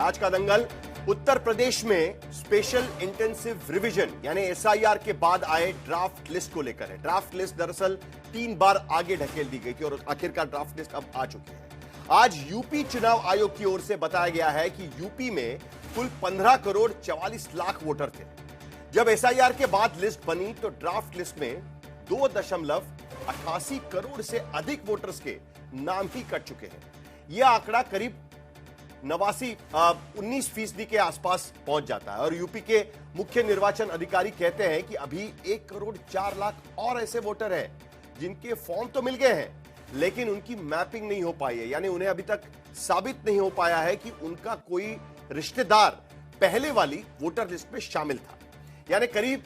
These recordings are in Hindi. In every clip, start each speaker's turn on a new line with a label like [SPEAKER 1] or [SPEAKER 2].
[SPEAKER 1] आज का दंगल उत्तर प्रदेश में स्पेशल इंटेंसिव रिवीजन यानी एसआईआर के बाद आए ड्राफ्ट लिस्ट को लेकर है। ड्राफ्ट लिस्ट दरअसल 3 बार आगे ढकेल दी गई थी और आखिरकार ड्राफ्ट लिस्ट अब आ चुकी है। आज यूपी चुनाव आयोग की ओर से बताया गया है कि यूपी में कुल 15 करोड़ 44 लाख वोटर थे। जब एसआईआर के बाद लिस्ट बनी तो ड्राफ्ट लिस्ट में 2.88 करोड़ से अधिक वोटर्स के नाम ही कट चुके हैं। यह आंकड़ा करीब 19% के आसपास पहुंच जाता है और यूपी के मुख्य निर्वाचन अधिकारी कहते हैं कि अभी 1 करोड़ 4 लाख और ऐसे वोटर हैं जिनके फॉर्म तो मिल गए हैं लेकिन उनकी मैपिंग नहीं हो पाई है, यानी उन्हें अभी तक साबित नहीं हो पाया है कि उनका कोई रिश्तेदार पहले वाली वोटर लिस्ट में शामिल था। यानी करीब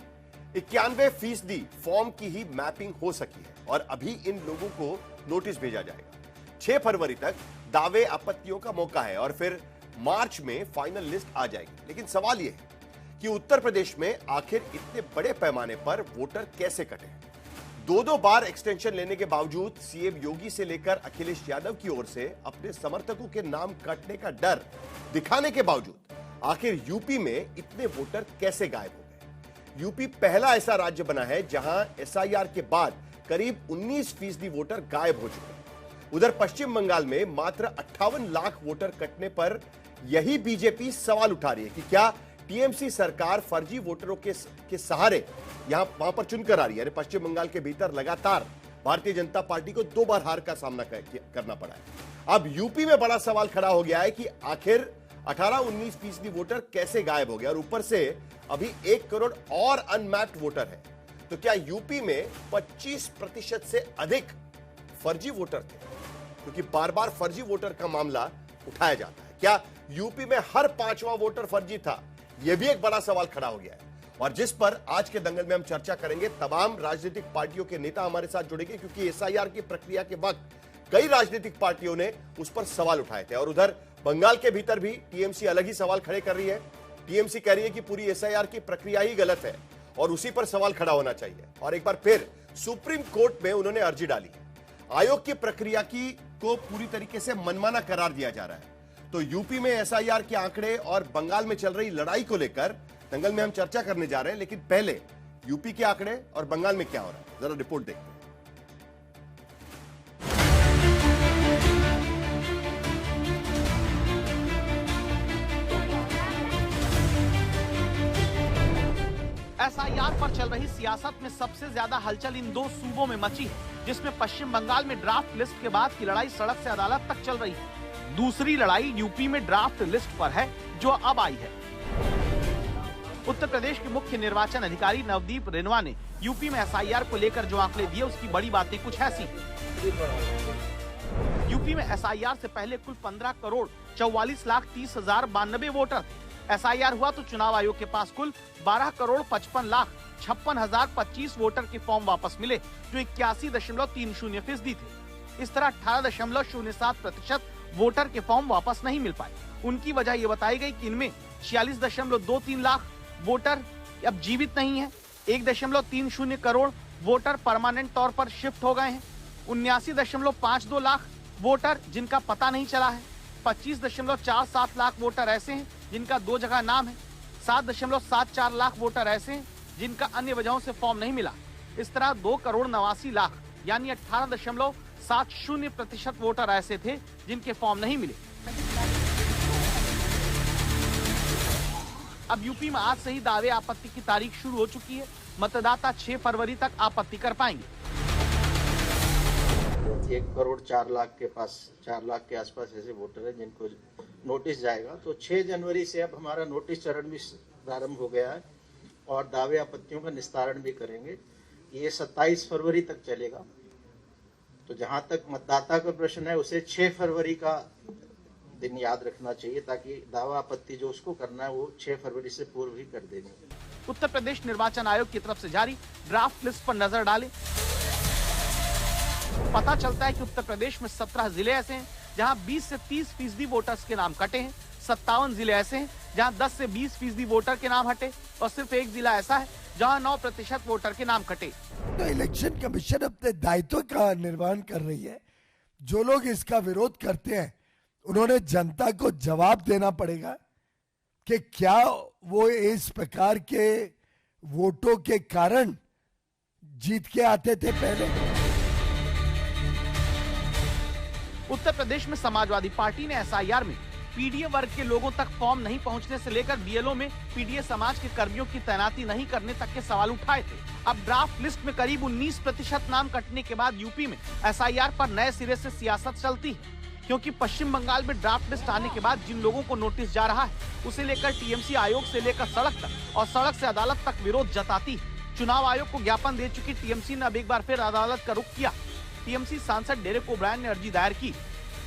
[SPEAKER 1] 91% फॉर्म की ही मैपिंग हो सकी है और अभी इन लोगों को नोटिस भेजा जाएगा। 6 फरवरी तक दावे आपत्तियों का मौका है और फिर मार्च में फाइनल लिस्ट आ जाएगी। लेकिन सवाल यह है कि उत्तर प्रदेश में आखिर इतने बड़े पैमाने पर वोटर कैसे कटे। 2 बार एक्सटेंशन लेने के बावजूद सीएम योगी से लेकर अखिलेश यादव की ओर से अपने समर्थकों के नाम कटने का डर दिखाने के बावजूद आखिर यूपी में इतने वोटर कैसे गायब हो गए। यूपी पहला ऐसा राज्य बना है जहां एसआईआर के बाद करीब 19% वोटर गायब हो चुके हैं। उधर पश्चिम बंगाल में मात्र 58 लाख वोटर कटने पर यही बीजेपी सवाल उठा रही है कि क्या टीएमसी सरकार फर्जी वोटरों के सहारे वहां पर चुनकर आ रही है। पश्चिम बंगाल के भीतर लगातार भारतीय जनता पार्टी को 2 बार हार का सामना करना पड़ा है। अब यूपी में बड़ा सवाल खड़ा हो गया है कि आखिर 18-19% वोटर कैसे गायब हो गया और ऊपर से अभी 1 करोड़ और अनमैप्ड वोटर है। तो क्या यूपी में 25% से अधिक फर्जी वोटर थे, क्योंकि बार बार फर्जी वोटर का मामला उठाया जाता है। क्या यूपी में हर 5वां वोटर फर्जी था, यह भी एक बड़ा सवाल खड़ा हो गया है और जिस पर आज के दंगल में हम चर्चा करेंगे। तमाम राजनीतिक पार्टियों के नेता हमारे साथ जुड़ेंगे क्योंकि एसआईआर की प्रक्रिया के वक्त कई राजनीतिक पार्टियों ने उस पर सवाल उठाए थे और उधर बंगाल के भीतर भी टीएमसी अलग ही सवाल खड़े कर रही है। टीएमसी कह रही है कि पूरी एसआईआर की प्रक्रिया ही गलत है और उसी पर सवाल खड़ा होना चाहिए और एक बार फिर सुप्रीम कोर्ट में उन्होंने अर्जी डाली है। आयोग की प्रक्रिया को पूरी तरीके से मनमाना करार दिया जा रहा है। तो यूपी में एसआईआर के आंकड़े और बंगाल में चल रही लड़ाई को लेकर दंगल में हम चर्चा करने जा रहे हैं, लेकिन पहले यूपी के आंकड़े और बंगाल में क्या हो रहा है जरा रिपोर्ट देखते हैं।
[SPEAKER 2] एसआईआर पर चल रही सियासत में सबसे ज्यादा हलचल इन 2 सूबों में मची है, जिसमें पश्चिम बंगाल में ड्राफ्ट लिस्ट के बाद की लड़ाई सड़क से अदालत तक चल रही है। दूसरी लड़ाई यूपी में ड्राफ्ट लिस्ट पर है जो अब आई है। उत्तर प्रदेश के मुख्य निर्वाचन अधिकारी नवदीप रेनवा ने यूपी में एसआईआर को लेकर जो आंकड़े दिए उसकी बड़ी बातें कुछ ऐसी। यूपी में एसआईआर से पहले कुल 15 करोड़ 44 लाख 30 हजार 92 वोटर थे। एसआईआर हुआ तो चुनाव आयोग के पास कुल 12 करोड़ 55 लाख 56 हजार 25 वोटर के फॉर्म वापस मिले जो 81.30% थे। इस तरह 18.07% वोटर के फॉर्म वापस नहीं मिल पाए। उनकी वजह ये बताई गई कि इनमें 46.23 लाख वोटर अब जीवित नहीं है, 1.30 करोड़ वोटर परमानेंट तौर पर शिफ्ट हो गए हैं, 79.52 लाख वोटर जिनका पता नहीं चला है, 25.47 लाख वोटर ऐसे हैं जिनका 2 जगह नाम है, 7.74 लाख वोटर ऐसे हैं जिनका अन्य वजहों से फॉर्म नहीं मिला। इस तरह 2 करोड़ 89 लाख यानी 18.70% वोटर ऐसे थे जिनके फॉर्म नहीं मिले। अब यूपी में आज से ही दावे आपत्ति की तारीख शुरू हो चुकी है। मतदाता 6 फरवरी तक आपत्ति कर पाएंगे।
[SPEAKER 3] 1 करोड़ 4 लाख के के आसपास ऐसे वोटर हैं जिनको नोटिस जाएगा। तो 6 जनवरी से अब हमारा नोटिस चरण भी प्रारंभ हो गया है और दावे आपत्तियों का निस्तारण भी करेंगे। ये 27 फरवरी तक चलेगा। तो जहां तक मतदाता का प्रश्न है उसे 6 फरवरी का दिन याद रखना चाहिए ताकि दावा आपत्ति जो उसको करना है वो 6 फरवरी से पूर्व ही कर देनी है।
[SPEAKER 2] उत्तर प्रदेश निर्वाचन आयोग की तरफ से जारी ड्राफ्ट लिस्ट पर नजर डालें। पता चलता है कि उत्तर प्रदेश में 17 जिले ऐसे हैं जहां 20 से 30% वोटर्स के नाम कटे हैं, 57 जिले ऐसे हैं जहां 10 से 20% वोटर के नाम हटे और सिर्फ 1 जिला ऐसा है जहां 9% वोटर के नाम कटे।
[SPEAKER 4] तो इलेक्शन कमीशन अपने दायित्व का निर्वहन कर रही है। जो लोग इसका विरोध करते हैं उन्होंने जनता को जवाब देना पड़ेगा कि क्या वो इस प्रकार के वोटों के कारण जीत के आते थे पहले।
[SPEAKER 2] उत्तर प्रदेश में समाजवादी पार्टी ने एसआईआर में पीडीए वर्ग के लोगों तक फॉर्म नहीं पहुंचने से लेकर बीएलओ में पीडीए समाज के कर्मियों की तैनाती नहीं करने तक के सवाल उठाए थे। अब ड्राफ्ट लिस्ट में करीब 19% नाम कटने के बाद यूपी में एसआईआर पर नए सिरे से सियासत चलती है, क्योंकि पश्चिम बंगाल में ड्राफ्ट लिस्ट आने के बाद जिन लोगों को नोटिस जा रहा है उसे लेकर टीएमसी आयोग से लेकर सड़क तक और सड़क से अदालत तक विरोध जताती है। चुनाव आयोग को ज्ञापन दे चुकी टीएमसी ने अब एक बार फिर अदालत का रुख किया। टीएमसी सांसद डेरेक ओब्रायन ने अर्जी दायर की।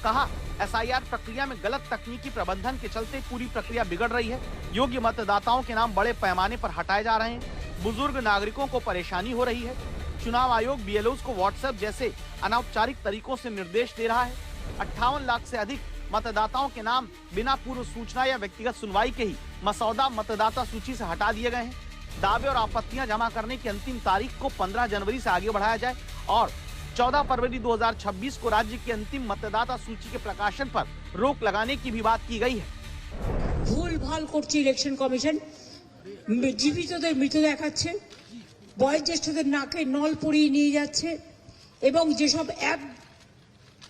[SPEAKER 2] कहा, एसआईआर प्रक्रिया में गलत तकनीकी प्रबंधन के चलते पूरी प्रक्रिया बिगड़ रही है। योग्य मतदाताओं के नाम बड़े पैमाने पर हटाए जा रहे हैं। बुजुर्ग नागरिकों को परेशानी हो रही है। चुनाव आयोग बीएलओज को व्हाट्सएप जैसे अनौपचारिक तरीकों से निर्देश दे रहा है। 58 लाख से अधिक मतदाताओं के नाम बिना पूर्व सूचना या व्यक्तिगत सुनवाई के ही मसौदा मतदाता सूची से हटा दिए गए हैं। दावे और आपत्तियां जमा करने की अंतिम तारीख को 15 जनवरी से आगे बढ़ाया जाए और 14 फरवरी 2026 को राज्य की अंतिम मतदाता सूची के प्रकाशन पर रोक लगाने की भी बात की गई है।
[SPEAKER 5] भूल भाल করছে ইলেকশন কমিশন, জীবিতদের মৃত দেখাচ্ছে, বয়োজ্যেষ্ঠদের নাকে নল পরিয়ে নিয়ে যাচ্ছে এবং যেসব অ্যাপ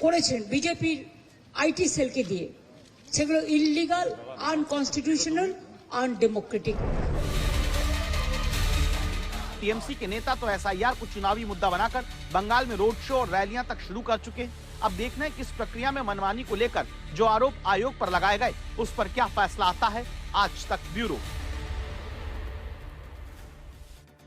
[SPEAKER 5] করেছেন বিজেপির আইটি সেলকে দিয়ে সেগুলো ইললিগাল, আনকনস্টিটিউশনাল, আনডেমোক্রেটিক।
[SPEAKER 2] टीएमसी के नेता तो एसआईआर को चुनावी मुद्दा बनाकर बंगाल में रोड शो और रैलियां तक शुरू कर चुके हैं। अब देखना है कि इस प्रक्रिया में मनमानी को लेकर जो आरोप आयोग पर लगाए गए उस पर क्या फैसला आता है। आज तक ब्यूरो।